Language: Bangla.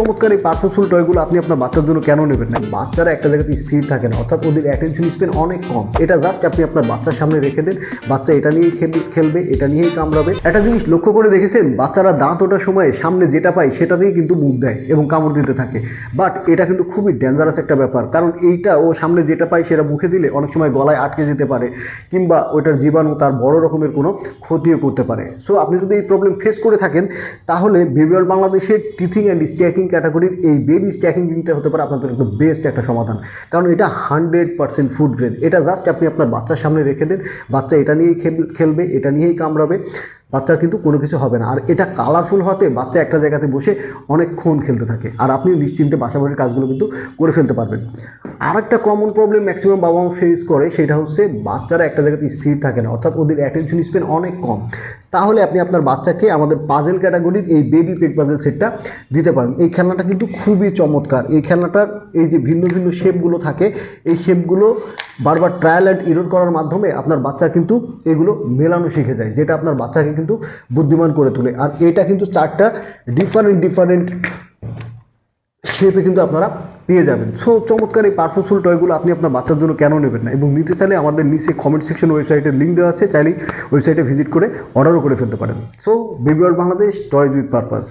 চমৎকার এই পারপাসফুল টয়গুলো আপনি আপনার বাচ্চার জন্য কেন নেবেন না? বাচ্চারা একটা জায়গাতে স্থির থাকে না, অর্থাৎ ওদের অ্যাটেনশন স্প্যান অনেক কম। এটা জাস্ট আপনি আপনার বাচ্চার সামনে রেখে দেন, বাচ্চা এটা নিয়েই খেলবে, এটা নিয়েই কামড়াবে। একটা জিনিস লক্ষ্য করে দেখেছেন, বাচ্চারা দাঁত ওঠার সময় সামনে যেটা পায় সেটা দিয়ে কিন্তু মুখ দেয় এবং কামড় দিতে থাকে। বাট এটা কিন্তু খুবই ডেঞ্জারাস একটা ব্যাপার, কারণ এইটা ও সামনে যেটা পায় সেটা মুখে দিলে অনেক সময় গলায় আটকে যেতে পারে, কিংবা ওইটার জীবাণু তার বড় রকমের কোনো ক্ষতিও করতে পারে। সো আপনি যদি এই প্রবলেম ফেস করে থাকেন, তাহলে বেবি ওয়ার্ল্ড বাংলাদেশের টিথিং অ্যান্ড স্ট্যাকিং ক্যাটাগরির এই বেবি স্ট্যাকিং রিংটা হতে পারে আপনাদের একদম বেস্ট একটা সমাধান। কারণ এটা 100% ফুড গ্রেড। এটা জাস্ট আপনি আপনার বাচ্চার সামনে রেখে দেন, বাচ্চা এটা নিয়েই খেলবে, এটা নিয়েই কামড়াবে, বাচ্চার কিন্তু কোনো কিছু হবে না। আর এটা কালারফুল হতে বাচ্চা একটা জায়গাতে বসে অনেকক্ষণ খেলতে থাকে, আর আপনি নিশ্চিন্তে বাসাবাড়ির কাজগুলো কিন্তু করে ফেলতে পারবেন। আর একটা কমন প্রবলেম ম্যাক্সিমাম বাবা মা ফেস করে, সেটা হচ্ছে বাচ্চারা একটা জায়গাতে স্থির থাকে না, অর্থাৎ ওদের অ্যাটেনশন স্প্যান অনেক কম। তাহলে আপনি আপনার বাচ্চাকে আমাদের পাজেল ক্যাটাগরির এই বেবি পেগ পাজেল সেটটা দিতে পারেন। এই খেলনাটা কিন্তু খুবই চমৎকার। এই খেলনাটার এই যে ভিন্ন ভিন্ন শেপগুলো থাকে, এই শেপগুলো বারবার ট্রায়াল অ্যান্ড ইরর করার মাধ্যমে আপনার বাচ্চা কিন্তু এগুলো মেলানো শিখে যায়, যেটা আপনার বাচ্চাকে কিন্তু বুদ্ধিমান করে তোলে। আর এটা কিন্তু 4টা ডিফারেন্ট শেপে কিন্তু আপনারা পেয়ে যাবেন। সো চমৎকার এই পারপাসফুল টয়গুলো আপনি আপনার বাচ্চার জন্য কেন নেবেন না? এবং নিতে চাইলে আমাদের নিচে কমেন্ট সেকশন ওয়েবসাইটের লিঙ্ক দেওয়া আছে, চাইলেই ওয়েবসাইটে ভিজিট করে অর্ডারও করে ফেলতে পারেন। So baby world Bangladesh, toys with purpose.